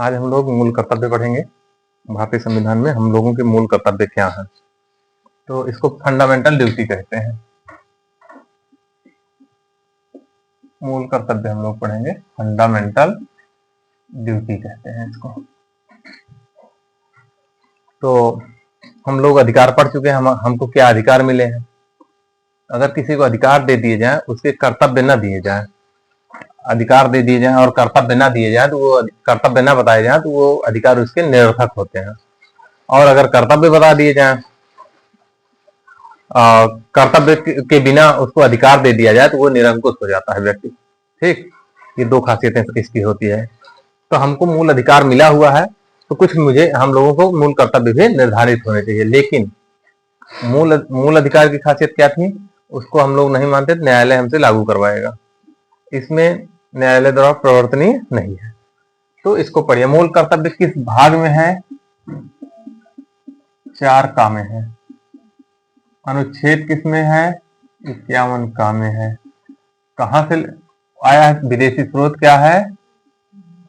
आज हम लोग मूल कर्तव्य पढ़ेंगे। भारतीय संविधान में हम लोगों के मूल कर्तव्य क्या हैं, तो इसको फंडामेंटल ड्यूटी कहते हैं। मूल कर्तव्य हम लोग पढ़ेंगे, फंडामेंटल ड्यूटी कहते हैं इसको। तो हम लोग अधिकार पढ़ चुके हैं, हमको क्या अधिकार मिले हैं। अगर किसी को अधिकार दे दिए जाए, उसके कर्तव्य न दिए जाए, अधिकार दे दिए जाए और कर्तव्य न दिए जाए, तो वो कर्तव्य न बताए जाए, तो वो अधिकार उसके निरर्थक होते हैं। और अगर कर्तव्य बता दिए जाए, कर्तव्य के बिना उसको अधिकार दे दिया जाए, तो वो निरंकुश हो जाता है व्यक्ति। ठीक, ये दो खासियतें इसकी होती है। तो हमको मूल अधिकार मिला हुआ है, तो कुछ हम लोगों को मूल कर्तव्य भी निर्धारित होने चाहिए। लेकिन मूल अधिकार की खासियत क्या थी, उसको हम लोग नहीं मानते, न्यायालय हमसे लागू करवाएगा। इसमें न्यायालय द्वारा प्रवर्तनीय नहीं है। तो इसको पढ़िए। मूल कर्तव्य किस भाग में है? 4 का में है। अनुच्छेद किसमें है? 51 का में है। कहां से आया है? विदेशी स्रोत क्या है?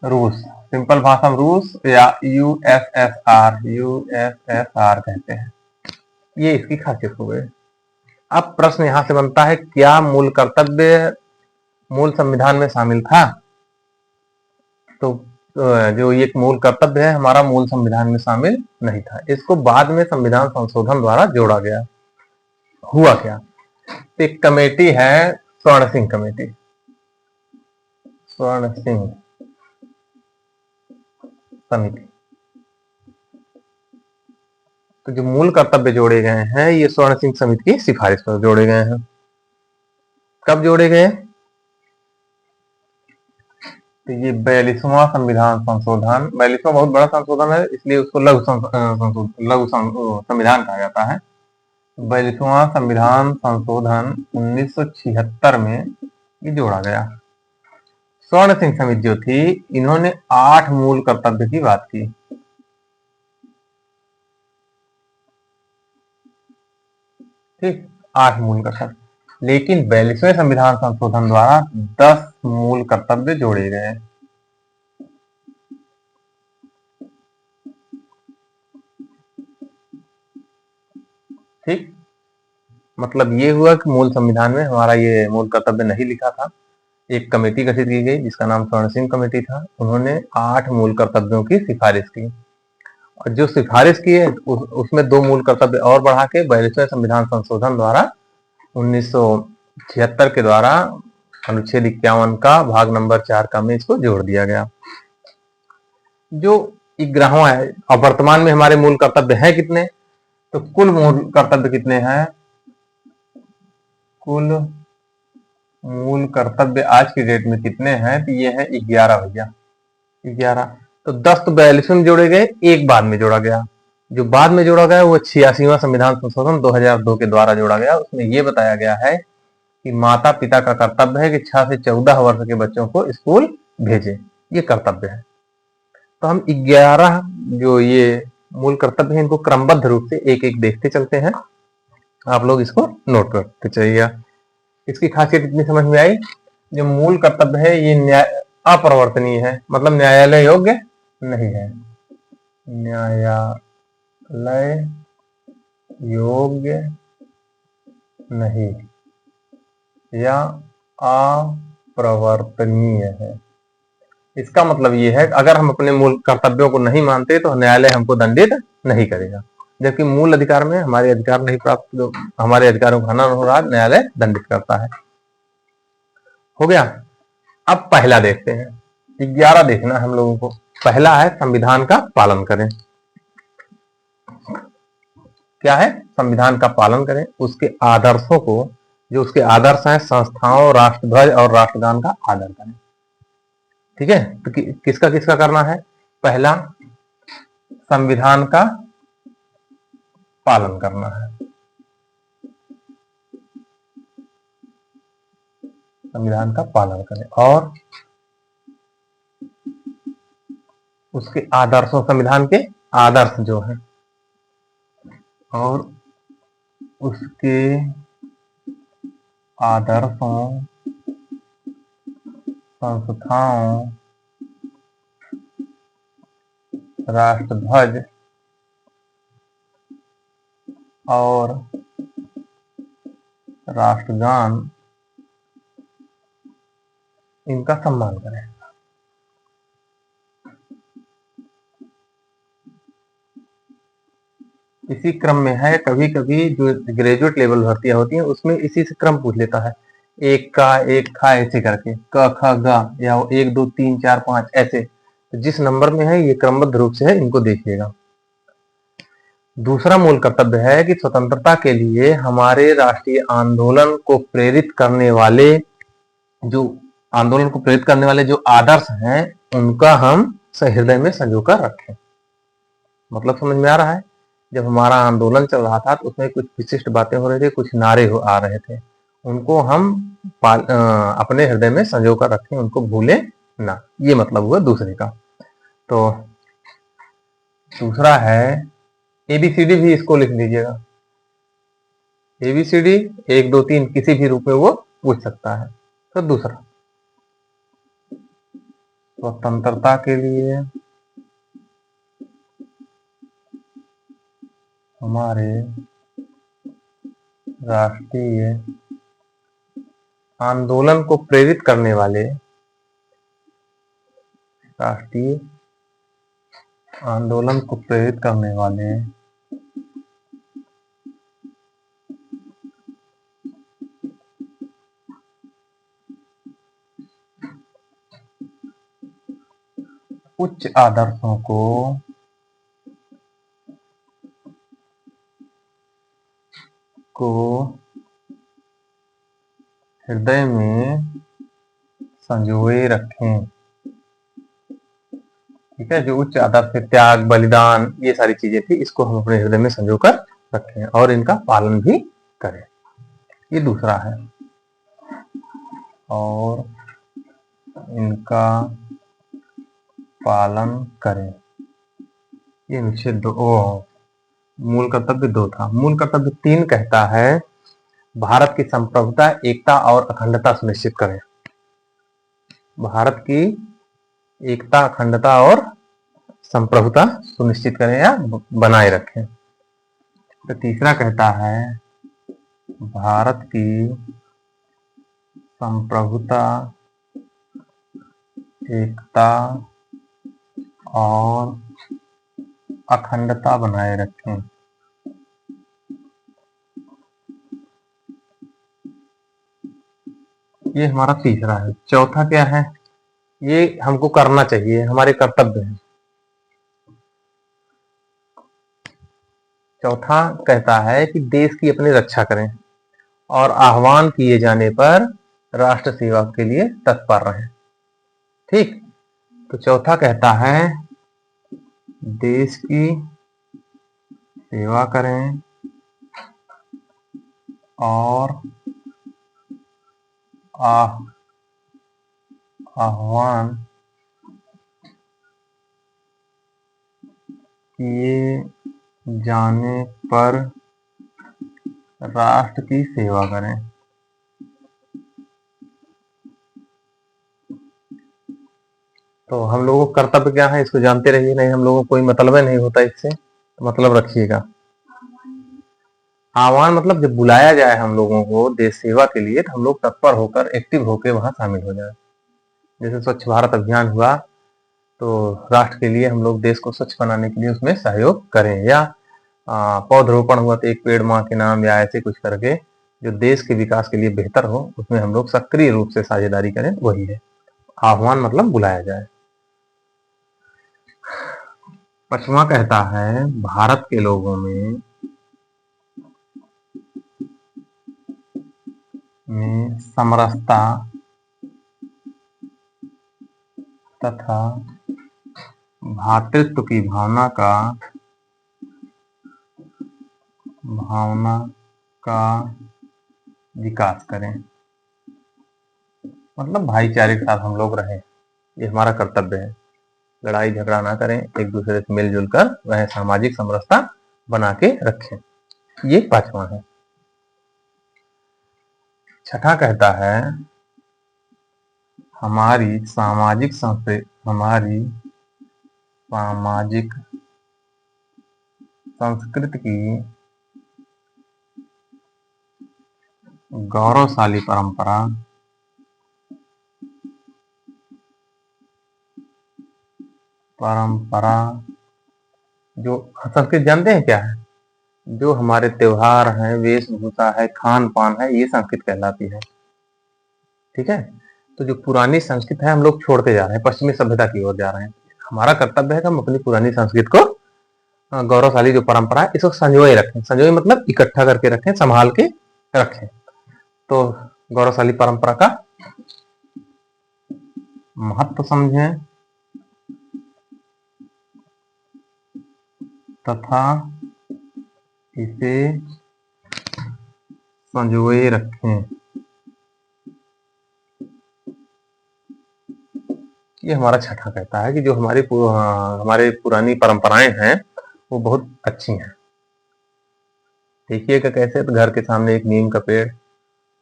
रूस। सिंपल भाषा में रूस या यूएसएसआर, यूएसएसआर कहते हैं। ये इसकी खासियत हो गई। अब प्रश्न यहां से बनता है, क्या मूल कर्तव्य मूल संविधान में शामिल था? तो जो एक मूल कर्तव्य है हमारा, मूल संविधान में शामिल नहीं था। इसको बाद में संविधान संशोधन द्वारा जोड़ा गया। हुआ क्या, एक कमेटी है, स्वर्ण सिंह कमेटी। स्वर्ण सिंह समिति। तो जो मूल कर्तव्य जोड़े गए हैं, ये स्वर्ण सिंह समिति की सिफारिश पर जोड़े गए हैं। कब जोड़े गए? तो ये 42वां संविधान संशोधन, 42वां बहुत बड़ा संशोधन है, इसलिए उसको लघु संविधान कहा जाता है। 42वां संविधान संशोधन 1976 में ये जोड़ा गया। स्वर्ण सिंह समिति जो थी, इन्होंने 8 मूल कर्तव्य की बात की। ठीक, 8 मूल कर्तव्य। लेकिन 42वें संविधान संशोधन द्वारा 10 मूल कर्तव्य जोड़े गए। ठीक, मतलब ये हुआ कि मूल संविधान में हमारा ये मूल कर्तव्य नहीं लिखा था। एक कमेटी गठित की गई जिसका नाम स्वर्ण सिंह कमेटी था। उन्होंने 8 मूल कर्तव्यों की सिफारिश की, और जो सिफारिश की है उसमें 2 मूल कर्तव्य और बढ़ा के 42वें संविधान संशोधन द्वारा 1976 के द्वारा अनुच्छेद 51 का भाग नंबर 4 का में इसको जोड़ दिया गया। जो 11वां है। अब वर्तमान में हमारे मूल कर्तव्य हैं कितने? तो कुल मूल कर्तव्य कितने हैं? कुल मूल कर्तव्य आज की डेट में कितने हैं? तो ये है 11 भैया, 11। तो 10 तो 42 में जोड़े गए, एक बाद में जोड़ा गया। जो बाद में जोड़ा गया वो 86वां संविधान संशोधन 2002 के द्वारा जोड़ा गया। उसमें ये बताया गया है कि माता पिता का कर्तव्य है कि 6 से 14 वर्ष के बच्चों को स्कूल भेजे, ये कर्तव्य है। तो हम 11 जो ये मूल कर्तव्य है, इनको क्रमबद्ध रूप से एक एक देखते चलते हैं। आप लोग इसको नोट करते चलिएगा। इसकी खासियत इतनी समझ में आई, जो मूल कर्तव्य है ये अपरिवर्तनीय है, मतलब न्यायालय योग्य नहीं है। न्यायालय योग्य नहीं या अप्रवर्तनीय है। इसका मतलब ये है कि अगर हम अपने मूल कर्तव्यों को नहीं मानते तो न्यायालय हमको दंडित नहीं करेगा। जबकि मूल अधिकार में हमारे अधिकार नहीं प्राप्त, जो हमारे अधिकारों का हनन हो रहा है, न्यायालय दंडित करता है। हो गया। अब पहला देखते हैं। 11 देखना हम लोगों को। पहला है संविधान का पालन करें। क्या है? संविधान का पालन करें, उसके आदर्शों को, जो उसके आदर्श हैं, संस्थाओं, राष्ट्रध्वज और राष्ट्रगान का आदर करें। ठीक है, तो किसका किसका करना है? पहला, संविधान का पालन करना है। संविधान का पालन करें और उसके आदर्शों, संविधान के आदर्श जो हैं, और उसके आदर्शों, संस्थाओं राष्ट्रध्वज और राष्ट्रगान इनका सम्मान करें। इसी क्रम में है, कभी कभी जो ग्रेजुएट लेवल भर्तियां होती हैं उसमें इसी से क्रम पूछ लेता है, एक का एक खा ऐसे करके, क ख ग, या 1 2 3 4 5 ऐसे, तो जिस नंबर में है ये क्रमबद्ध रूप से है, इनको देखिएगा। दूसरा मूल कर्तव्य है कि स्वतंत्रता के लिए हमारे राष्ट्रीय आंदोलन को प्रेरित करने वाले जो आदर्श हैं उनका हम सहृदय में संजो कर रखें। मतलब समझ में आ रहा है? जब हमारा आंदोलन चल रहा था तो उसमें कुछ विशिष्ट बातें हो रही थी, कुछ नारे आ रहे थे, उनको हम अपने हृदय में संजो कर रखें, उनको भूले ना, ये मतलब हुआ दूसरे का। तो दूसरा है एबीसीडी, भी इसको लिख लीजिएगा। एबीसीडी 1 2 3 किसी भी रूप में वो पूछ सकता है। तो दूसरा, स्वतंत्रता के लिए हमारे राष्ट्रीय आंदोलन को प्रेरित करने वाले राष्ट्रीय आंदोलन को प्रेरित करने वाले उच्च आदर्शों को हृदय में संजोए रखें। ठीक है, जो उच्च आदर्श है, त्याग, बलिदान, ये सारी चीजें थी, इसको हम अपने हृदय में संजो कर रखें और इनका पालन भी करें। ये दूसरा है। और इनका पालन करें, ये अनुच्छेद 2, मूल कर्तव्य 2 था। मूल कर्तव्य 3 कहता है भारत की संप्रभुता, एकता और अखंडता सुनिश्चित करें। भारत की एकता, अखंडता और संप्रभुता सुनिश्चित करें या बनाए रखें। तो तीसरा कहता है भारत की संप्रभुता, एकता और अखंडता बनाए रखें। ये हमारा तीसरा है। चौथा क्या है? ये हमको करना चाहिए, हमारे कर्तव्य है। चौथा कहता है कि देश की अपनी रक्षा करें और आह्वान किए जाने पर राष्ट्र सेवा के लिए तत्पर रहें। ठीक, तो चौथा कहता है देश की सेवा करें और आह्वान किए जाने पर राष्ट्र की सेवा करें। तो हम लोगों का कर्तव्य क्या है, इसको जानते रहिए। नहीं, हम लोगों को कोई मतलब नहीं होता इससे, तो मतलब रखिएगा। आह्वान मतलब जब बुलाया जाए हम लोगों को देश सेवा के लिए, तो हम लोग तत्पर होकर, एक्टिव होकर वहां शामिल हो जाए। जैसे स्वच्छ भारत अभियान हुआ, तो राष्ट्र के लिए हम लोग देश को स्वच्छ बनाने के लिए उसमें सहयोग करें, या पौधरोपण हुआ तो एक पेड़ माँ के नाम, या ऐसे कुछ करके जो देश के विकास के लिए बेहतर हो, उसमें हम लोग सक्रिय रूप से साझेदारी करें, वही है आह्वान, मतलब बुलाया जाए। पचवां कहता है भारत के लोगों में समरसता तथा भ्रातृत्व की भावना का विकास करें। मतलब भाईचारे के साथ हम लोग रहें, ये हमारा कर्तव्य है। लड़ाई झगड़ा ना करें, एक दूसरे से मिलजुल कर वह सामाजिक समरसता बना के रखें। ये पांचवा है। छठा कहता है हमारी सामाजिक संस्कृति की गौरवशाली परंपरा जो संस्कृत जानते हैं क्या है? जो हमारे त्योहार हैं, वेशभूषा है, खान पान है, ये संस्कृत कहलाती है। ठीक है, तो जो पुरानी संस्कृत है हम लोग छोड़ते जा रहे हैं, पश्चिमी सभ्यता की ओर जा रहे हैं। हमारा कर्तव्य है कि हम अपनी पुरानी संस्कृत को, गौरवशाली जो परंपरा है, इसको संजोए रखें। संजोए मतलब इकट्ठा करके रखें, संभाल के रखें। तो गौरवशाली परंपरा का महत्व समझें तथा इसे संजोए रखें। ये हमारा छठा कहता है कि जो हमारे पुरानी परंपराएं हैं वो बहुत अच्छी हैं। देखिएगा कैसे, तो घर के सामने एक नीम का पेड़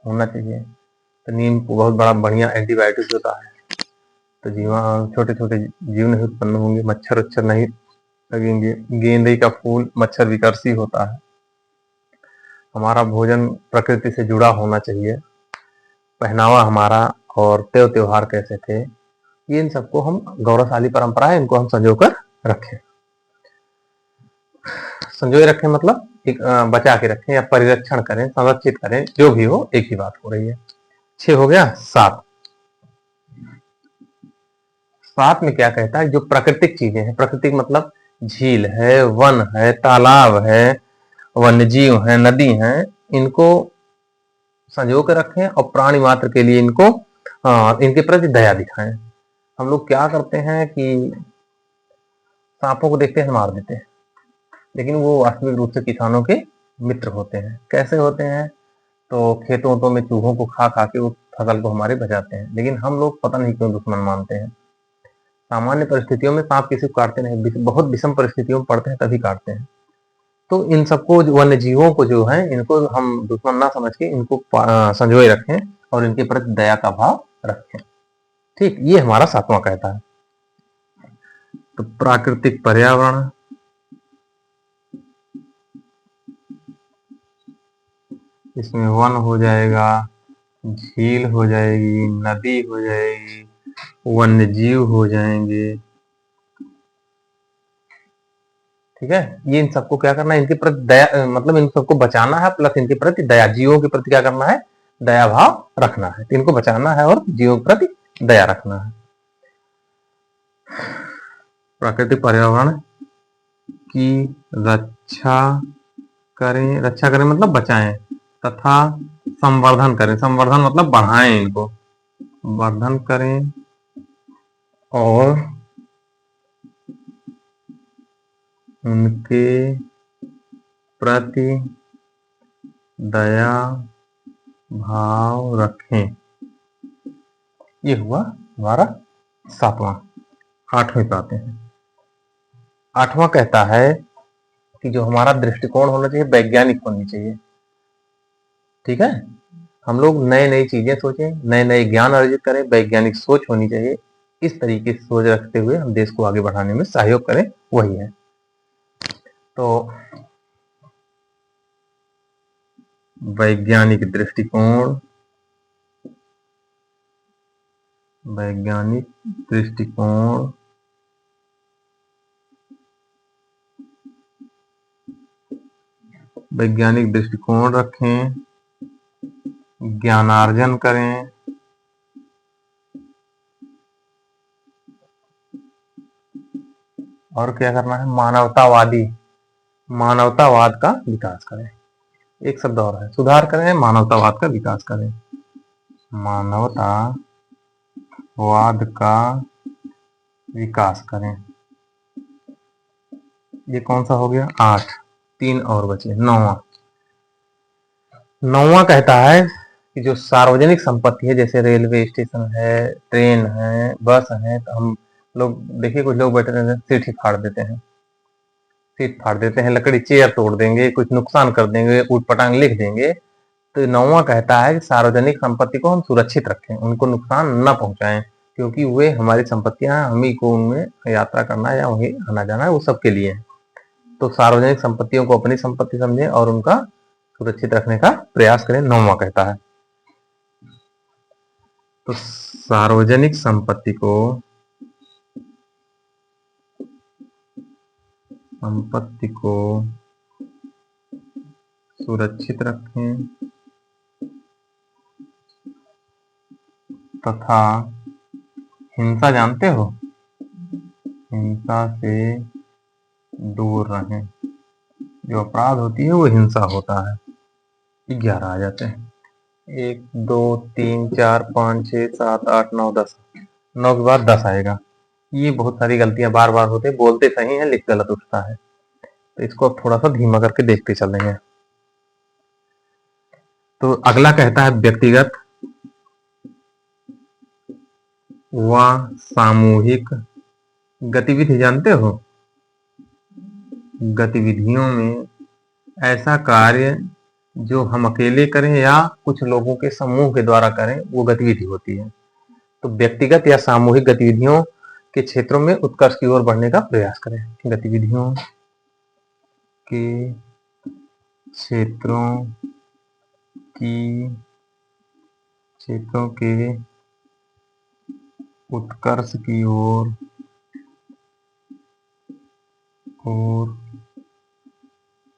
होना चाहिए। तो नीम बहुत बड़ा बढ़िया एंटीबायोटिक होता है। तो छोटे छोटे जीव नहीं उत्पन्न होंगे, मच्छर उच्छर नहीं लगेंगे। गेंदे का फूल मच्छर विकर्षी होता है। हमारा भोजन प्रकृति से जुड़ा होना चाहिए। पहनावा हमारा और त्योहार कैसे थे, ये इन सबको हम गौरवशाली परंपरा है, इनको हम संजो कर रखें। संजोए रखें मतलब एक बचा के रखें या परिरक्षण करें, संरक्षित करें, जो भी हो एक ही बात हो रही है। 6 हो गया। 7 में क्या कहता है? जो प्राकृतिक चीजें हैं, प्राकृतिक मतलब झील है, वन है, तालाब है, वन्य जीव है, नदी है, इनको संजो कर रखें और प्राणी मात्र के लिए इनके प्रति दया दिखाएं। हम लोग क्या करते हैं कि सांपों को देखते हैं मार देते हैं, लेकिन वो वास्तविक रूप से किसानों के मित्र होते हैं। कैसे होते हैं? तो खेतों में चूहों को खा खा के वो फसल को हमारे बचाते हैं, लेकिन हम लोग पता नहीं क्यों दुश्मन मानते हैं। सामान्य परिस्थितियों में सांप किसी को काटते नहीं, बहुत विषम परिस्थितियों में पड़ते हैं तभी काटते हैं। तो इन सबको, वन्य जीवों को जो है, इनको हम दुश्मन ना समझ के इनको संजोए रखें और इनके प्रति दया का भाव रखें। ठीक, ये हमारा 7वां कहता है। तो प्राकृतिक पर्यावरण, इसमें वन हो जाएगा, झील हो जाएगी, नदी हो जाएगी, वन्य जीव हो जाएंगे। ठीक है, ये इन सबको क्या करना है? इनके प्रति दया, मतलब इन सबको बचाना है, प्लस इनके प्रति दया, जीवों के प्रति क्या करना है? दया भाव रखना है। इनको बचाना है और जीवों के प्रति दया रखना है। प्राकृतिक पर्यावरण की रक्षा करें, रक्षा करें मतलब बचाएं, तथा संवर्धन करें। संवर्धन मतलब बढ़ाएं, इनको वर्धन करें और उनके प्रति दया भाव रखें। ये हुआ हमारा 7वां। 8वें पे आते हैं। 8वां कहता है कि जो हमारा दृष्टिकोण होना चाहिए, वैज्ञानिक होनी चाहिए। ठीक है, हम लोग नए नई चीजें सोचें, नए नए ज्ञान अर्जित करें, वैज्ञानिक सोच होनी चाहिए। इस तरीके से सोच रखते हुए हम देश को आगे बढ़ाने में सहयोग करें, वही है। तो वैज्ञानिक दृष्टिकोण, वैज्ञानिक दृष्टिकोण वैज्ञानिक दृष्टिकोण रखें, ज्ञानार्जन करें, और क्या करना है? मानवतावाद का विकास करें। एक शब्द और है, सुधार करें, मानवतावाद का विकास करें। मानवतावाद का विकास करें। ये कौन सा हो गया? 8। 3 और बचे। 9वां कहता है कि जो सार्वजनिक संपत्ति है, जैसे रेलवे स्टेशन है, ट्रेन है, बस है, तो हम लोग देखिए, कुछ लोग बैठे रहते हैं, सीट फाड़ देते हैं, लकड़ी चेयर तोड़ देंगे, कुछ नुकसान कर देंगे, ऊट पटांग लिख देंगे। तो 9वां कहता है कि सार्वजनिक संपत्ति को हम सुरक्षित रखें, उनको नुकसान न पहुंचाएं, क्योंकि वे हमारी संपत्तियां हैं, हम ही को उनमें यात्रा करना है या वहीं आना जाना है, वो सबके लिए है। तो सार्वजनिक संपत्तियों को अपनी संपत्ति समझें और उनका सुरक्षित रखने का प्रयास करें, 9वां कहता है। तो सार्वजनिक संपत्ति को सुरक्षित रखें तथा हिंसा, जानते हो, हिंसा से दूर रहें। जो अपराध होती है वो हिंसा होता है। 11 आ जाते हैं। 1 2 3 4 5 6 7 8 9 10। 9 के बाद 10 आएगा। ये बहुत सारी गलतियां बार बार होते, बोलते सही है लिख गलत उठता है, तो इसको अब थोड़ा सा धीमा करके देखते चलेंगे। तो अगला कहता है व्यक्तिगत व सामूहिक गतिविधि, जानते हो, गतिविधियों में ऐसा कार्य जो हम अकेले करें या कुछ लोगों के समूह के द्वारा करें, वो गतिविधि होती है। तो व्यक्तिगत या सामूहिक गतिविधियों के क्षेत्रों में उत्कर्ष की ओर बढ़ने का प्रयास करें। गतिविधियों के क्षेत्रों के उत्कर्ष की ओर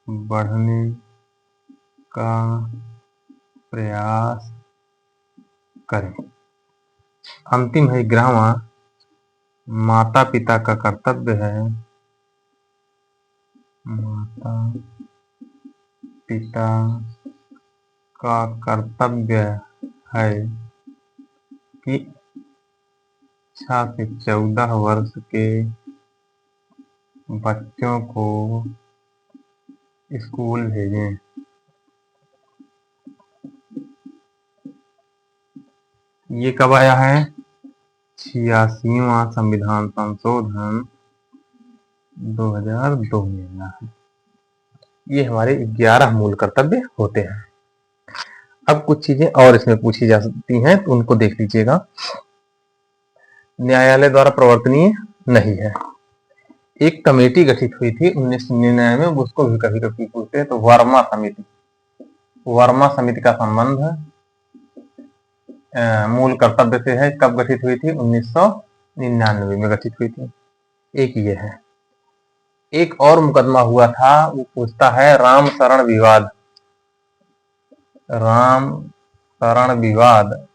बढ़ने का प्रयास करें। अंतिम है 11वां, माता पिता का कर्तव्य है, माता पिता का कर्तव्य है कि 6 से 14 वर्ष के बच्चों को स्कूल भेजें। ये कब आया है? 86वां संविधान संशोधन 2002 में आया है। ये हमारे 11 मूल कर्तव्य होते हैं। अब कुछ चीजें और इसमें पूछी जा सकती हैं, तो उनको देख लीजिएगा। न्यायालय द्वारा प्रवर्तनीय नहीं है। एक कमेटी गठित हुई थी 1999 में, उसको भी कभी कभी पूछते हैं, तो वर्मा समिति का संबंध मूल कर्तव्य से है। कब गठित हुई थी? 1999 में गठित हुई थी। एक ये है। एक और मुकदमा हुआ था, वो पूछता है राम शरण विवाद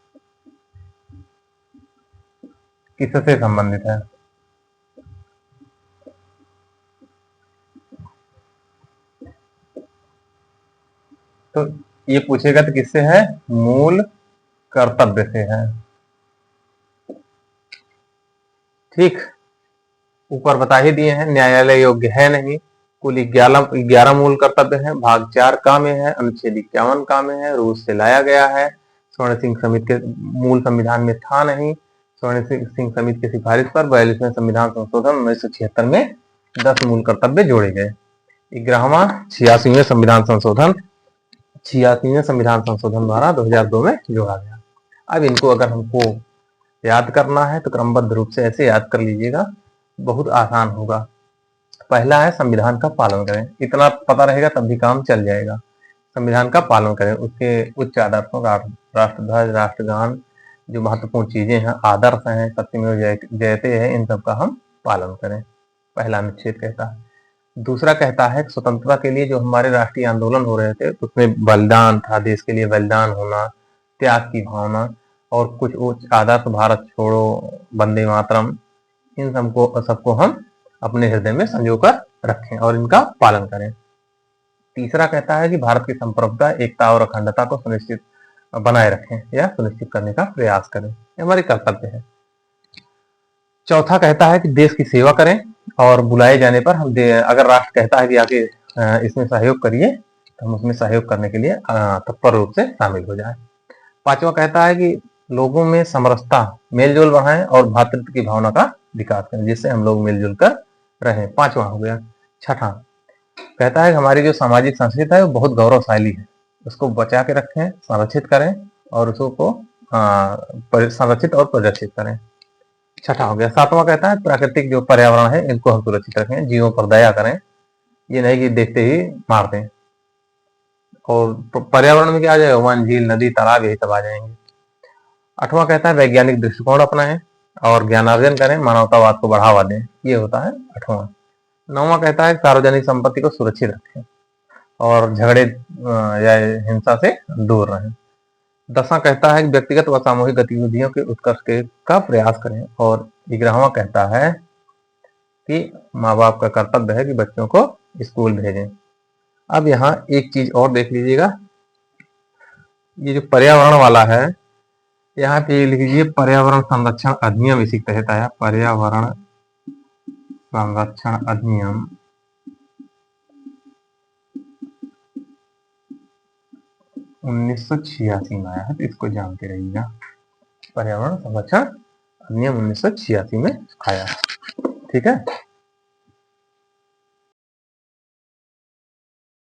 किससे संबंधित है? तो ये पूछेगा तो किससे है? मूल कर्तव्य से है। ठीक, ऊपर बता ही दिए हैं। न्यायालय योग्य है नहीं। कुल 11 मूल कर्तव्य हैं। भाग 4 का में है, अनुच्छेद 51 का में है, रूस से लाया गया है, स्वर्ण सिंह समिति के मूल संविधान में था नहीं। स्वर्ण सिंह समिति की सिफारिश पर 42वें संविधान संशोधन 1976 में 10 मूल कर्तव्य जोड़े गए। 11वां 86वें संविधान संशोधन द्वारा 2002 में जोड़ा गया। अब इनको अगर हमको याद करना है तो क्रमबद्ध रूप से ऐसे याद कर लीजिएगा, बहुत आसान होगा। पहला है संविधान का पालन करें। इतना पता रहेगा तब भी काम चल जाएगा। संविधान का पालन करें, उसके उच्च आदर्शों, राष्ट्रध्वज, राष्ट्रगान, जो महत्वपूर्ण चीजें हैं, आदर्श हैं, सत्यमेव जयते है, इन सब का हम पालन करें। पहला अनुच्छेद कहता है। दूसरा कहता है स्वतंत्रता के लिए जो हमारे राष्ट्रीय आंदोलन हो रहे थे, उसमें बलिदान था, देश के लिए बलिदान होना, त्याग की भावना, और कुछ उच्च आदर्श, भारत छोड़ो, वंदे मातरम, इन सबको हम अपने हृदय में संजोकर रखें और इनका पालन करें। तीसरा कहता है कि भारत की संप्रभुता, एकता और अखंडता को सुनिश्चित बनाए रखें या सुनिश्चित करने का प्रयास करें, ये हमारे कर्तव्य है। चौथा कहता है कि देश की सेवा करें और बुलाए जाने पर हम अगर राष्ट्र कहता है कि आके इसमें सहयोग करिए, तो हम उसमें सहयोग करने के लिए तत्पर रूप से शामिल हो जाए। पांचवा कहता है कि लोगों में समरसता, मेलजोल बढ़ाएं और भातृत्व की भावना का विकास करें, जिससे हम लोग मिलजुल कर रहें। 5वां हो गया। छठा कहता है कि हमारी जो सामाजिक संस्कृति है वो बहुत गौरवशाली है, उसको बचा के रखें, संरक्षित करें और उसको संरक्षित और प्रदर्शित करें। छठा हो गया। सातवां कहता है प्राकृतिक जो पर्यावरण है इनको हम सुरक्षित रखें, जीवों पर दया करें, ये नहीं कि देखते ही मार दें। और पर्यावरण में क्या आ जाएगा, वन, झील, नदी, तालाब, यही सब आ जाएंगे। आठवां कहता है वैज्ञानिक दृष्टिकोण अपनाएं और ज्ञानार्जन करें, मानवतावाद को बढ़ावा दें, ये होता है आठवां। नौवां कहता है सार्वजनिक संपत्ति को सुरक्षित रखें और झगड़े या हिंसा से दूर रहें। 10वां कहता है कि व्यक्तिगत व सामूहिक गतिविधियों के उत्कर्ष का प्रयास करें। और 11वां कहता है कि माँ बाप का कर्तव्य है कि बच्चों को स्कूल भेजें। अब यहाँ एक चीज और देख लीजिएगा, ये जो पर्यावरण वाला है यहाँ पे लिख लीजिए पर्यावरण संरक्षण अधिनियम इसी के तहत आया। पर्यावरण संरक्षण अधिनियम 1986 में आया है, तो इसको जानते रहिएगा। पर्यावरण संरक्षण अधिनियम 1986 में आया, ठीक है।